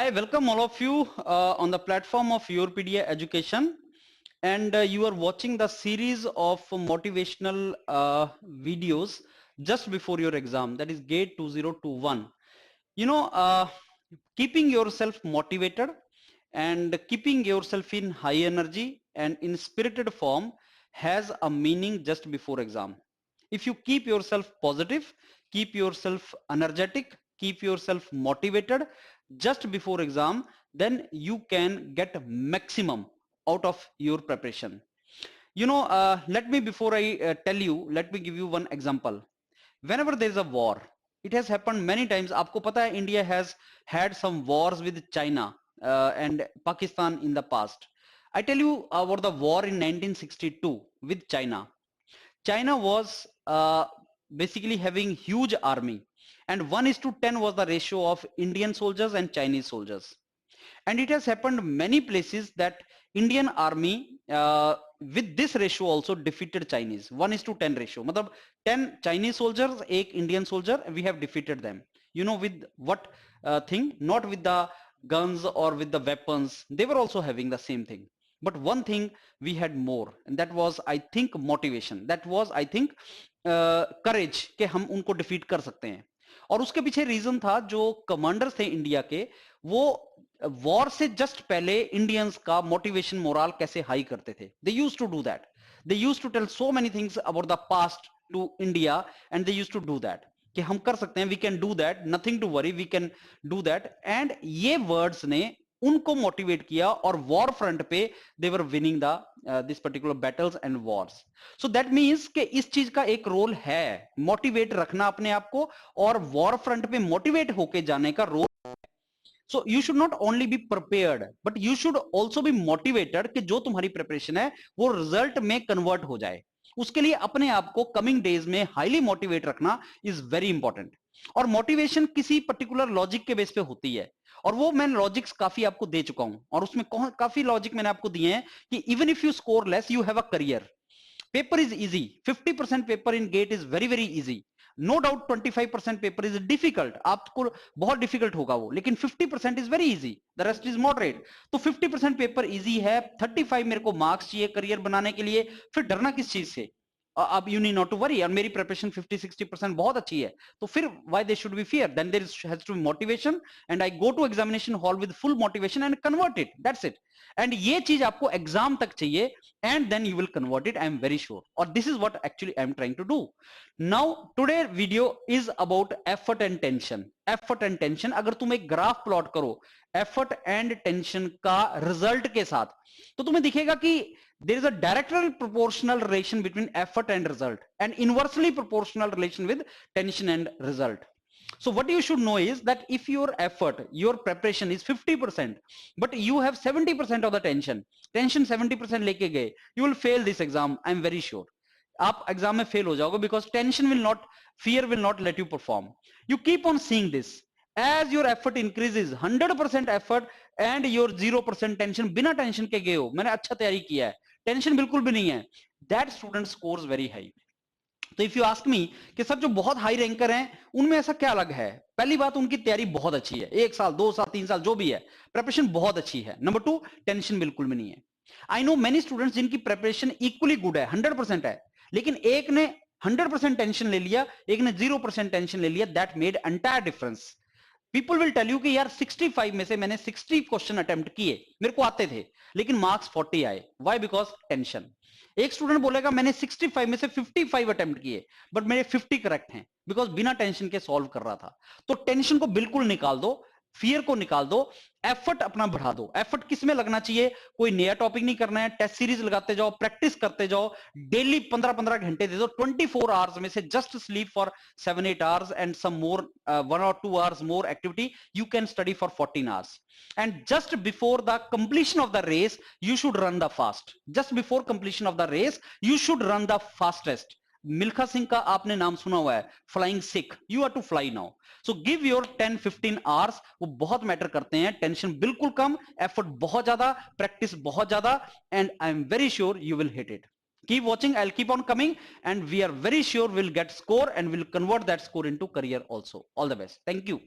I welcome all of you on the platform of Yourpedia Education, and you are watching the series of motivational videos just before your exam, that is GATE 2021. You know, keeping yourself motivated and keeping yourself in high energy and in spirited form has a meaning just before exam. If you keep yourself positive, keep yourself energetic, keep yourself motivated just before exam, then you can get maximum out of your preparation. Let me, before I tell you, let me give you one example. Whenever there is a war, it has happened many times. आपको पता है, India has had some wars with China and Pakistan in the past. I tell you about the war in 1962 with China. China was basically having huge army, and 1:10 was the ratio of Indian soldiers and Chinese soldiers. And it has happened many places that Indian army with this ratio also defeated Chinese. 1:10 ratio. मतलब 10 Chinese soldiers, 1 Indian soldier, we have defeated them. You know with what thing? Not with the guns or with the weapons. They were also having the same thing. But one thing we had more, and that was, I think, motivation. That was, I think, courage कि हम उनको defeat कर सकते हैं. और उसके पीछे reason था, जो कमांडर्स थे इंडिया के, वो वॉर से जस्ट पहले इंडियंस का मोटिवेशन मोरल कैसे हाई करते थे. They used to do that. They used to tell so many things about the past to India, and they used to do that कि हम कर सकते हैं, we can do that, nothing to worry, we can do that. And ये words ने उनको motivate किया, और वॉर फ्रंट पे they were winning the this particular battles and wars. So that means कि इस चीज का एक रोल है, मोटिवेट रखना अपने आप को, और वॉर फ्रंट पे मोटिवेट होके जाने का role. So you should not only be prepared, but you should also be motivated कि जो तुम्हारी प्रिपरेशन है वो रिजल्ट में कन्वर्ट हो जाए. उसके लिए अपने आप को कमिंग डेज में हाईली मोटिवेट रखना इज वेरी इंपॉर्टेंट. और मोटिवेशन किसी पर्टिकुलर लॉजिक के बेस पे होती है, और वो मैं लॉजिक्स काफी आपको दे चुका हूं, और उसमें काफी लॉजिक मैंने आपको दिए हैं कि even if you score less, you have a career. Paper is easy. 50% paper in GATE is very very easy. No doubt 25% paper is difficult, आपको बहुत डिफिकल्ट होगा वो, लेकिन 50% is very easy, the rest is moderate. तो 50% paper easy है, 35 मेरे को marks चाहिए करियर बनाने के लिए. फिर डरना किस चीज से? अब you need not to worry, और मेरी प्रिपरेशन 50-60% बहुत अच्छी है, तो फिर why they should be fear? Then there has to be motivation, and I go to examination hall with full motivation and convert it. That's it. And ये चीज आपको एग्जाम तक चाहिए, and then you will convert it, I am very sure. Or this is what actually I am trying to do. Now today video is about effort and tension. Effort and tension, अगर तुम एक graph plot करो effort and tension का result के साथ, तो तुम्हें दिखेगा कि there is a directly proportional relation between effort and result, and inversely proportional relation with tension and result. So what you should know is that if your effort, your preparation is 50%, but you have 70% of the tension 70% लेके गए, you will fail this exam, I am very sure. आप exam में fail हो जाओगे, because tension will not, fear will not let you perform. You keep on seeing this. As your effort increases, 100% effort and your 0% tension, बिना tension के गए हो, मैंने अच्छा तैयारी किया है, टेंशन बिल्कुल भी नहीं है, that student scores very high. तो इफ यू आस्क मी कि सर जो बहुत हाई रैंकर हैं उनमें ऐसा क्या अलग है? पहली बात, उनकी तैयारी बहुत अच्छी है, 1 साल 2 साल 3 साल जो भी है, प्रिपरेशन बहुत अच्छी है. नंबर 2, टेंशन बिल्कुल भी नहीं है. आई नो मेनी स्टूडेंट्स जिनकी प्रिपरेशन इक्वली गुड है, 100% है, लेकिन एक ने 100% टेंशन ले लिया, एक ने 0% टेंशन ले लिया. That made entire difference. People will tell you कि यार 65 में से मैंने 60 क्वेश्चन अटेम्प्ट किए, मेरे को आते थे, लेकिन मार्क्स 40 आए. व्हाई? Because tension. एक स्टूडेंट बोलेगा मैंने 65 में से 55 अटेम्प्ट किए, बट मेरे 50 करेक्ट हैं, बिकॉज बिना टेंशन के सॉल्व कर रहा था. तो टेंशन को बिल्कुल निकाल दो, फियर को निकाल दो, एफर्ट अपना बढ़ा दो. एफर्ट किस में लगना चाहिए? कोई नया टॉपिक नहीं करना है, टेस्ट सीरीज लगाते जाओ, प्रैक्टिस करते जाओ, डेली 15-15 घंटे दे दो. 24 आवर्स में से just sleep for 7-8 hours and some more 1 or 2 hours more activity, you can study for 14 hours. And just before the completion of the race, you should run the fast. Just before completion of the race, you should run the fastest. Milkha Singh का आपने नाम सुना हुआ है, flying Sikh. You are to fly now. So give your 10-15 hours, वो बहुत matter करते हैं. टेंशन बिल्कुल कम, एफर्ट बहुत ज्यादा, प्रैक्टिस बहुत ज्यादा, and I am very sure you will hit it. Keep watching, I'll keep on coming, and we are very sure we'll get score and we'll convert that score into career also. All the best. Thank you.